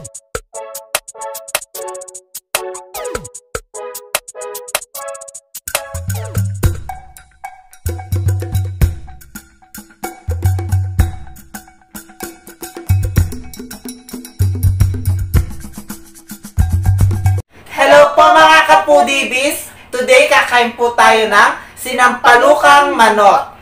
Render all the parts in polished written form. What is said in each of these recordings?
Hello po mga kapudibis! Today kakain po tayo ng sinampalukang manok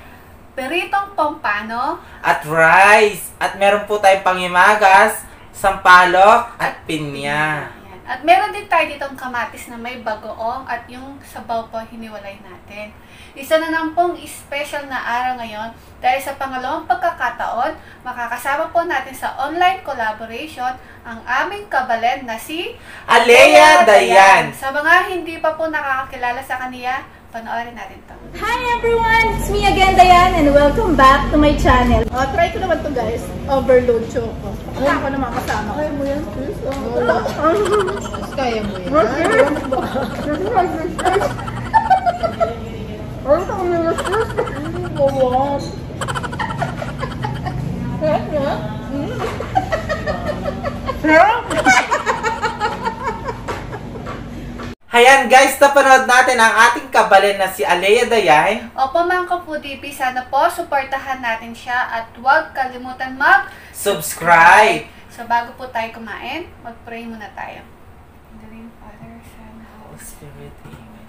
Peritong pompano at rice. At meron po tayong pangimagas, sampalok at pinya. Ayan. At meron din tayo ditong kamatis na may bagoong at yung sabaw po hiniwalay natin. Isa na lang pong special na araw ngayon dahil sa pangalawang pagkakataon, makakasama po natin sa online collaboration ang aming kabalen na si Alea Dayan. Sa mga hindi pa po nakakakilala sa kaniya, panoorin natin to. Hi everyone! It's me again, Dayan, and welcome back to my channel. Try ko naman to guys. Overload choco. Kaya ako naman kasama. Kaya mo yan, sis. Kaya mo yan. Ay, ako nila, sis. Gawang. Ayan guys, napanood natin ang ating kabalen na si Alea Dayan. Opo mga kapudipi, sana po suportahan natin siya at huwag kalimutan Subscribe! So bago po tayo kumain, mag-pray muna tayo. In the name of Father, Son, Holy Spirit. Spirit, amen.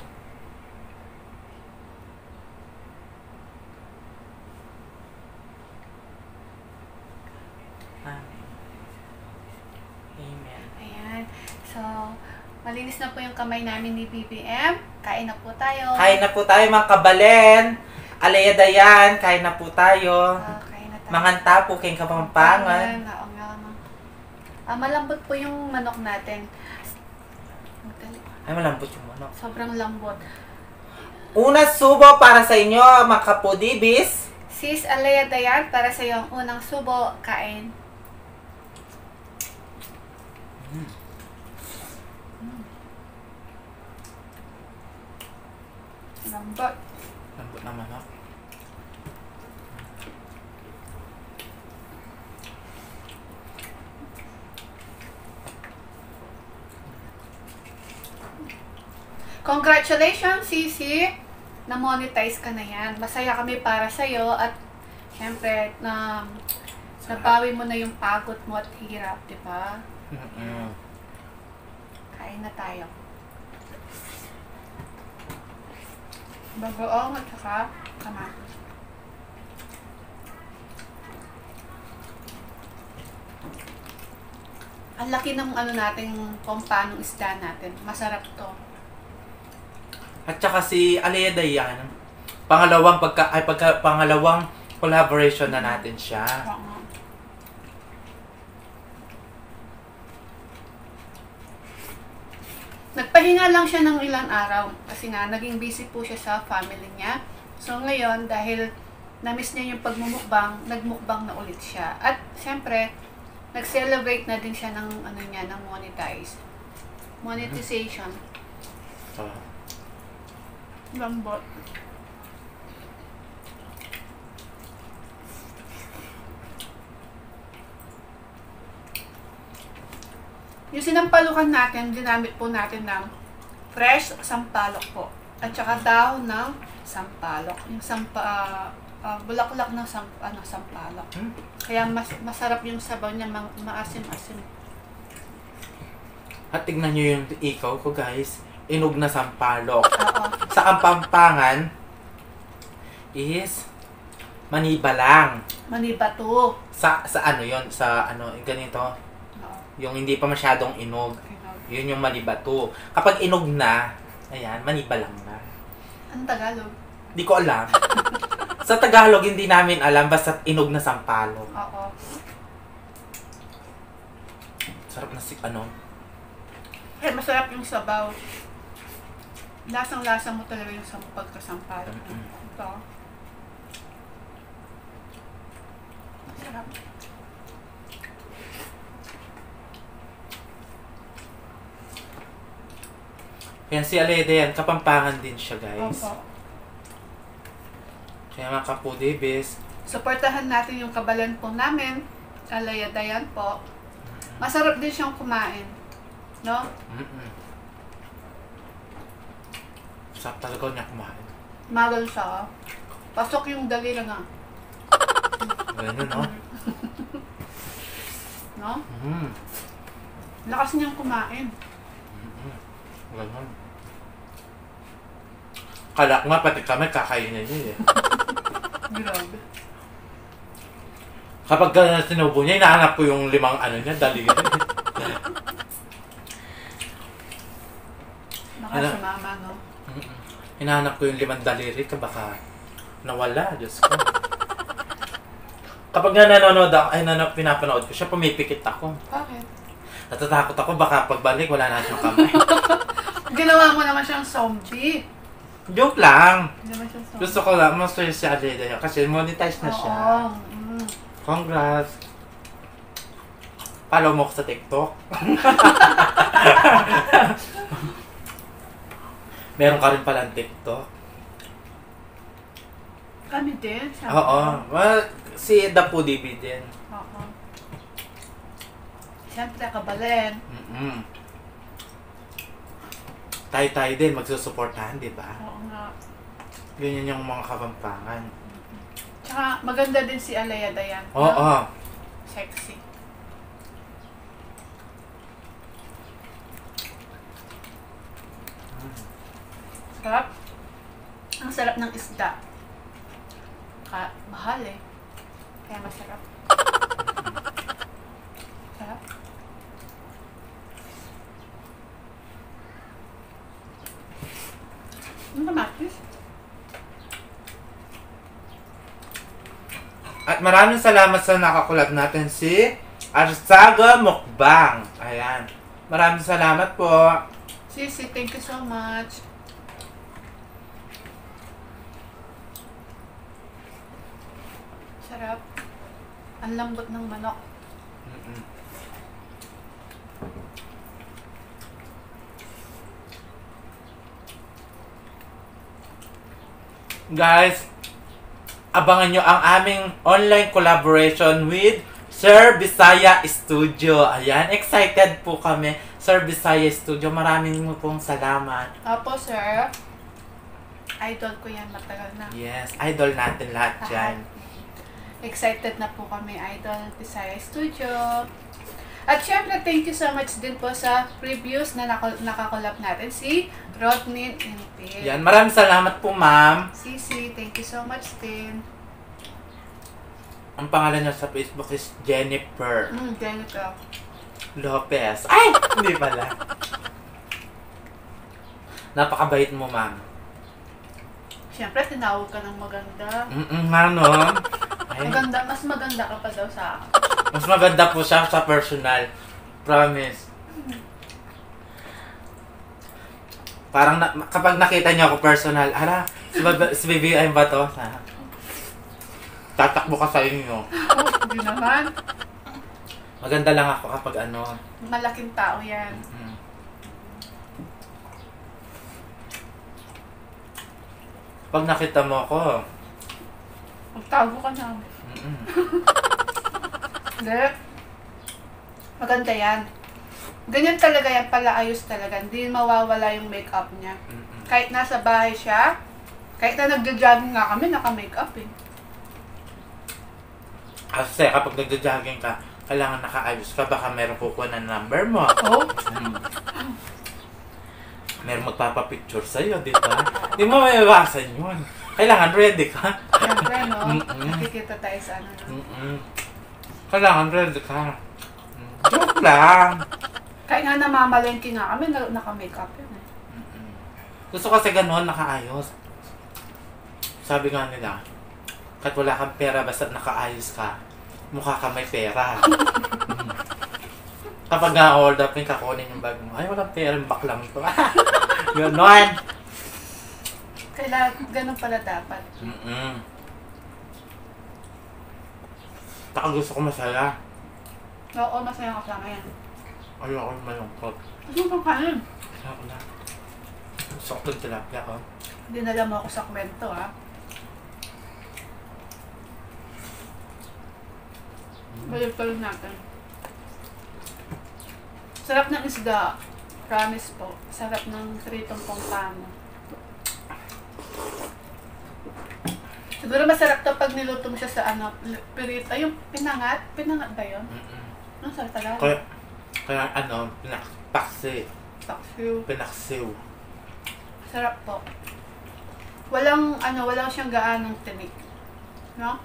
Amen. Ayan. So, malinis na po yung kamay namin ni BBM. Kain na po tayo. Kain na po tayo mga kabalen. Alea Dayan, kain na po tayo. Kain na tayo. Manganta po kayong Kapampangan. Oo nga, no. Malambot po yung manok natin. Ay, malambot yung manok. Sobrang lambot. Una subo para sa inyo, mga kapudibis. Sis Alea Dayan, para sa iyo ang unang subo, kain. Lambot. Lambot na manok. Congratulations, Sisi! Na-monetize ka na yan. Masaya kami para sa'yo at syempre, nabawi mo na yung pagod mo at hirap, di ba? Kain na tayo. Bagoong at saka kamatis. Ang laki ng nating pompanong isda natin. Masarap to. At saka si Alea Dayan, pangalawang pangalawang collaboration na natin siya. Oo. Nagpahinga lang siya ng ilang araw kasi nga naging busy po siya sa family niya. So ngayon, dahil na-miss niya yung pagmumukbang, nagmukbang na ulit siya. At siyempre, nag-celebrate na din siya ng ng monetization. Lambot. Yung sinampalukan natin, ginamit po natin ng fresh sampalok po. At saka dahon ng sampalok. Yung bulaklak ng sampalok. Kaya masarap yung sabaw niya, maasim-asim. At tignan nyo yung ikaw ko guys, inog na sampalok. Oo. Sa Kapampangan is maniba lang. Manibato. Sa ano yon, sa ganito, Oo. yung hindi pa masyadong inog. Yun yung manibato. Kapag inog na, ayan, maniba lang na. Ang Tagalog. Di ko alam. Sa Tagalog, hindi namin alam, basta inog na sampalok. Oo. Sarap na Kaya masarap yung sabaw. Lasang-lasa mo talaga yung pagkasampalok. Ito. Sarap. Kaya si Alea Dayan, Kapampangan din siya guys. Opo. Kaya mga kapudibis, Supportahan natin yung kabalan po namin. Alea Dayan po. Masarap din siyang kumain. No? Sarap talaga niya kumain. Magal siya. Pasok yung daliri nga. Ganun, no? No? Lakas niyang kumain. Ganun. Kala ko nga pati kami kakainin niya eh. Grabe. Kapag sinubo niya, hinahanap ko yung 5 ano niya, daliri. Baka Ano? sumama, no? Hinahanap ko yung 5 daliri ka baka nawala, Diyos ko. Kapag nga nanonood ako, pinapanood ko siya, pumipikit ako. Bakit? Natatakot ako, baka pagbalik wala na siyang kamay. Ginawa mo naman siyang zombie. Joke lang! Hindi naman siyang zombie. Gusto ko lang, masaya si Aleda kasi monetize na siya. Oo. Congrats! Follow mo ko sa TikTok. Meron ka rin palang TikTok. Kami din. Siyempre. Oo. Well, si Dapo DB din. Oo. Siyempre, kabalen. Tayo din, magsusuportahan, di ba? Oo nga. Ganyan yung mga kapampangan. Tsaka, maganda din si Alea Dayan. Oo. Sexy. Sarap. Ang sarap ng isda. Mahal eh. Kaya masarap. Sarap. Ano kamatis? At maraming salamat sa nakakulab natin si Arsaga Mukbang. Ayan. Maraming salamat po. Sisi, thank you so much. Sarap. Ang lambot ng manok. Guys, abangan nyo ang aming online collaboration with Sir Bisaya Studio. Ayan, excited po kami. Sir Bisaya Studio, maraming mo pong salamat. Apo, sir. Idol ko yan, matagal na. Yes, idol natin lahat dyan. Excited na po kami, Idol Bisaya Studio. At syempre, thank you so much din po sa previews na nakakolab natin si Rodnin Inpil. Yan, maraming salamat po, ma'am. Sisi, thank you so much din. Ang pangalan niya sa Facebook is Jennifer Jennifer. Lopez. Ay! Hindi pala. Napakabait mo, ma'am. Siyempre, tinawag ka ng maganda. Ano? Ay, Maganda, mas maganda ka pa daw sa akin. mas maganda po siya sa personal. Promise. Parang kapag nakita niya ako personal, si BBM ba to? Tatakbo ka sa inyo. Hindi naman. Maganda lang ako kapag ano. Malaking tao yan. Pag nakita mo ako, Magtago ka na. Hindi. Maganda yan. Ganyan talaga yan, pala ayos talaga. Hindi mawawala yung makeup niya. Kahit nasa bahay siya, kahit na nagja-jogging nga kami, naka-makeup eh. kasi kapag nagja-jogging ka, kailangan nakaayos ka, baka meron kukuha ng number mo. Oh? Meron magpapapicture sa'yo, di ba? Di mo maiwasan yun. Kailangan ready ka. Siyempre, no? Nakikita tayo sa ano. Kailangan ready ka. Joke lang. Kahit nga namamalengke nga kami, naka-makeup yun eh. Gusto kasi gano'n, nakaayos. Sabi nga nila, kahit wala kang pera, basta nakaayos ka, mukha ka may pera. Kapag nga-hold up, yung kakunin yung bag mo, ay, walang pera, baklang to. Gano'n. Kailangan, ganun pala dapat. Taka gusto ko masaya. Oo, masaya ka sa yan. Ayoko malungkot. Ano bang kanin? Ayoko na. Gusto ko tilapia ko. Dinala mo ako sa kwento, ha? Balik pa rin natin. Sarap ng isda. Promise po. Sarap ng pritong pompano. Siguro masarap to pag niluto mo siya sa ano, pirit. Ay, yung pinangat. Pinangat ba yun? Ano sa Tagalog? Kaya ano, paksi. Paksiw. Pinaksiw. Sarap po. Walang siyang gaanong tinik. No?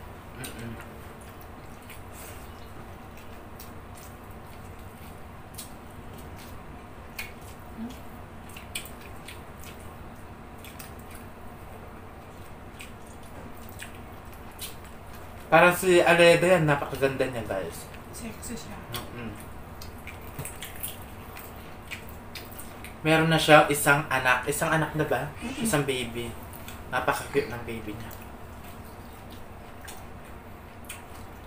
Parang si Aleda yan, napakaganda niya guys. Sexy siya. Meron na siya isang anak. Isang anak na ba? Isang baby. Napaka-cute ng baby niya.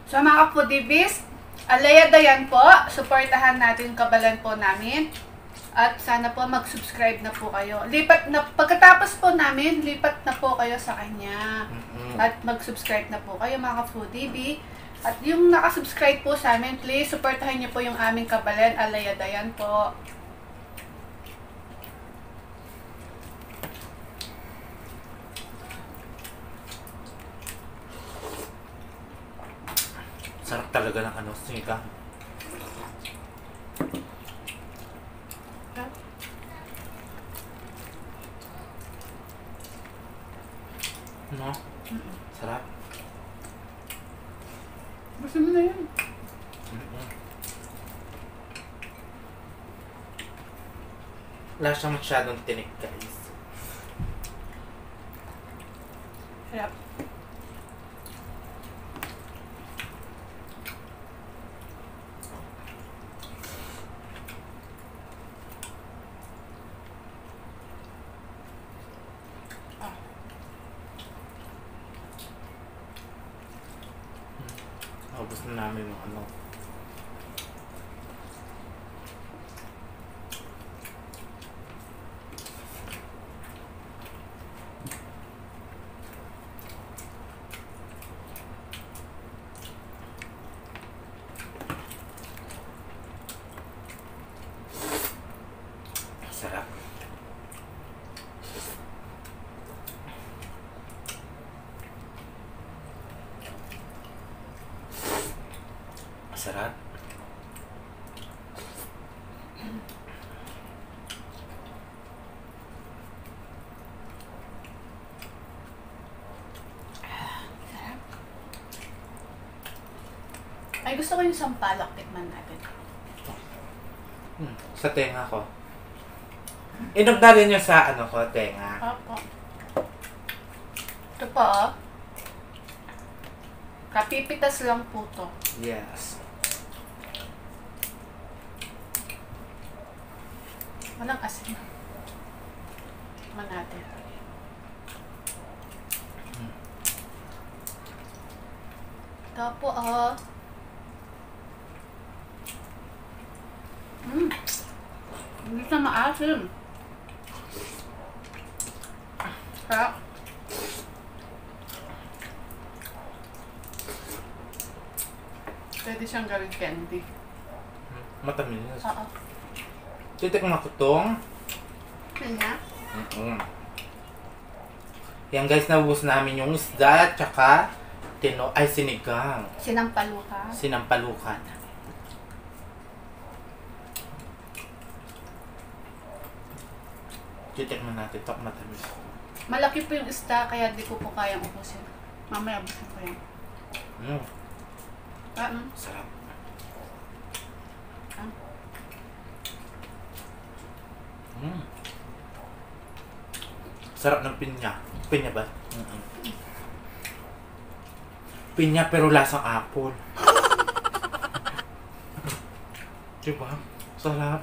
So mga kapudibis, Alea Dayan po, supportahan natin kabalan po namin. At sana po mag-subscribe na po kayo. Pagkatapos po namin, lipat na po kayo sa kanya. At mag-subscribe na po kayo mga ka-foodie. At yung nakasubscribe po sa amin, please supportahan niyo po yung aming kabalan, Alea Dayan po. Sarap talaga ng ano, sinigang. No? Sarap. Gusto mo na yun. Wala siyang masyadong tinik guys. Sarap. Ubus na namin yung ano. Sarap. Sarap. Ay, gusto ko yung sampalok. Tikman natin. Sa tenga ko. Inog na rin yung sa ano ko, tenga. Opo. Ito po, oh. Kapipitas lang po to. Yes. Walang asin. Tikman natin. Ito po, oh. Hindi siya maasim. Sarap. Pwede siyang gawing candy. Matamis. Oo. Titikman ko tong. Kanya? Yan guys, naubos namin yung isda, tsaka sinigang. Sinampalukan. Sinampalukan. Titikman natin ito, matamis. Malaki po yung isda, kaya di ko po kayang ubusin. Mamaya ubusin ko yan. Sarap. Sarap ng pinya. Pinya ba? Pinya pero lasang apple. Diba? Sarap.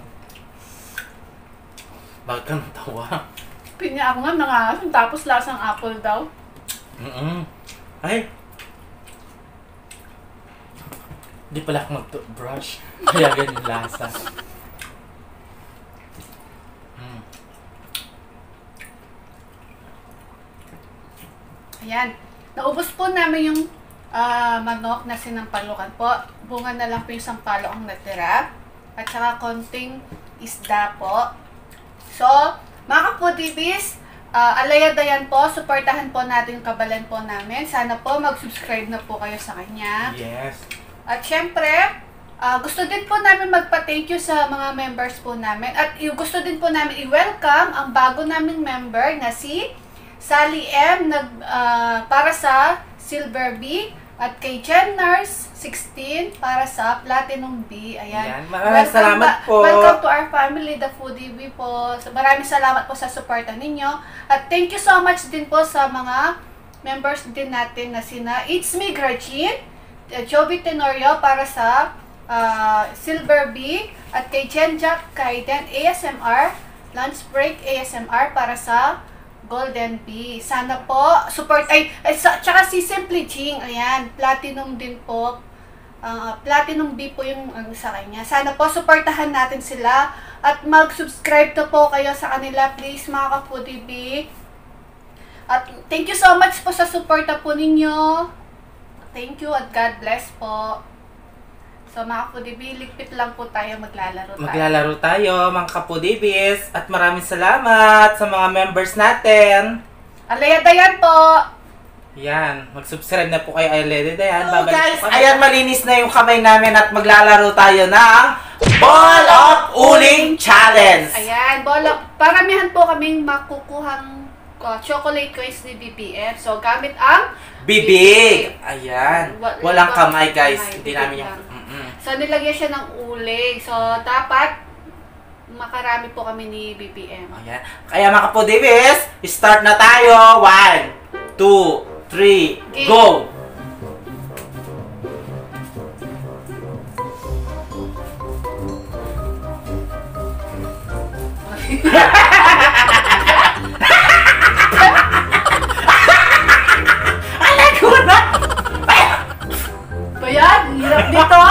Bakit ka natawa? Pinya ako nga nangasim, tapos lasang apple daw. Ay! Di pala ako mag-toothbrush. Kaya ganyan lasa. Ayan. Naubos po namin yung manok na sinampalukan po. Bunga na lang po yung sampalok ang natira. at saka konting isda po. So, mga kapudibis, Alayadayan po, supportahan po natin yung kabalan po namin. Sana po mag-subscribe na po kayo sa kanya. Yes. At syempre, gusto din po namin magpa-thank you sa mga members po namin. At gusto din po namin i-welcome ang bago naming member na si Sally M para sa Silver B. At kay Jen Nurse 16 para sa Platinum B. Ayan. Maraming salamat po. Welcome to our family, the Foodie B po. So, maraming salamat po sa suporta ninyo. At thank you so much din po sa mga members din natin na sina It's Me Gretchen, Joby Tenorio para sa Silver B. At kay Jen Jack Kaiden ASMR, Lunch Break ASMR para sa Golden B. Sana po support tsaka si Simply Ching, ayan, Platinum din po. Platinum B po yung sa kanya. Sana po supportahan natin sila at mag-subscribe to po kayo sa kanila, please mga ka-Foodie B. At thank you so much po sa suporta po ninyo. Thank you at God bless po. So mga Foodie B, ligpit lang po tayo, maglalaro tayo mga kapudibis. At maraming salamat sa mga members natin. Alayadayan po. Yan, mag-subscribe na po kayo Alayadayan. Hello guys, ayan, malinis na yung kamay namin at maglalaro tayo ng Ball of Uling Challenge. Ayan, paramihan po kaming makukuhang chocolate coins ni BPM. So gamit ang bibig. Ayan, walang kamay guys. Hindi namin yung... So, nilagyan siya ng uling. So, dapat makarami po kami ni BPM. Ayan. Kaya mga kapudibis, start na tayo. 1, 2, 3, go! Alay ko na! Bayan, hirap dito!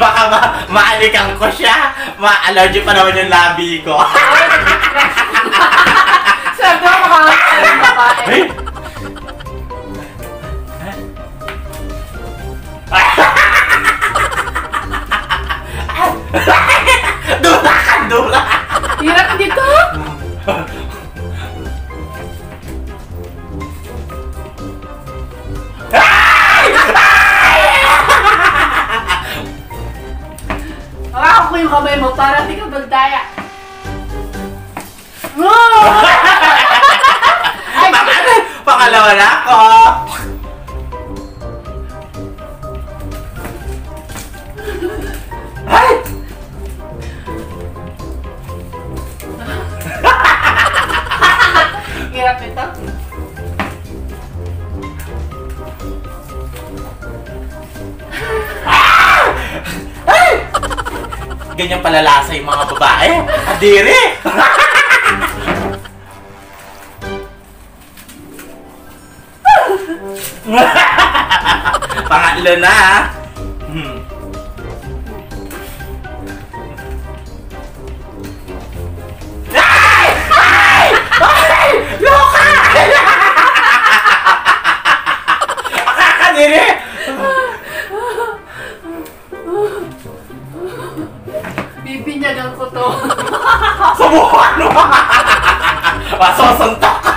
Baka maalikan ko siya. Ma-allergy pa naman yung labi ko. Sabi ko makakasal Dura ka, dura! Hirap dito! Hawakan ko yung kamay mo para di ka magdaya. Pangalawa na ako! Ay! Hirap ito. Ganyan palalasa yung mga babae. Adiri! Pangatlo na. Ay! Ay! Ay! Loka! Akakadiri! Bibinyagan ko to. Subukan mo! Masusuntok ka!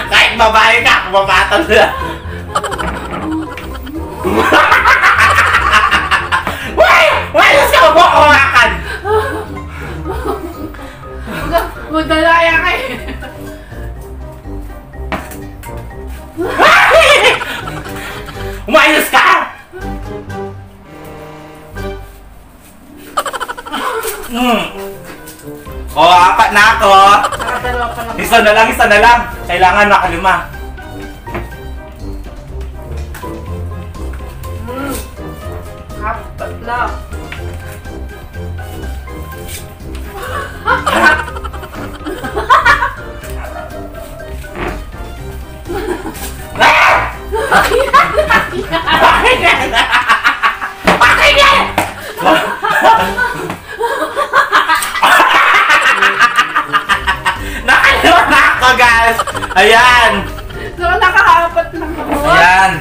Kahit babae ka, mabatang na. Wait! Wait! Ka mo kumakan! Magdalaya ka eh. Umayos ka! Apat na ako. Nakadalawa pa lang. Isa na lang. Kailangan makalima. Apat lang. Ayan! So, nakakapat lang ako. Ayan!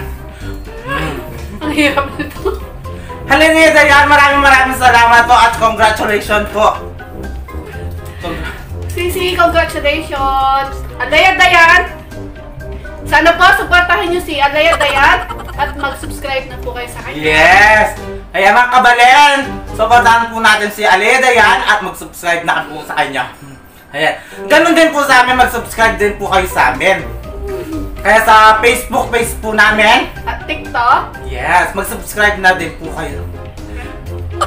Ang hirap nito. Halina Dayan, maraming salamat po at congratulations po. Sisi, congratulations! Alaya Dayan! Sana po, supportahin nyo si Alaya Dayan at mag-subscribe na po kayo sa kanya. Yes! Ayan mga kabalen, supportahan po natin si Alea Dayan at mag-subscribe na po sa kanya. Ayan. Ganun din po sa amin, mag-subscribe din po kayo sa amin. Kaya sa Facebook page po namin. At TikTok. Yes, mag-subscribe na din po kayo.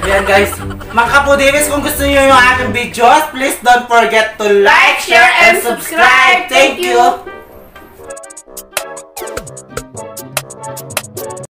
Ayan guys, mga Kapudivis, kung gusto niyo yung aking videos, please don't forget to like, share, and subscribe. Thank you!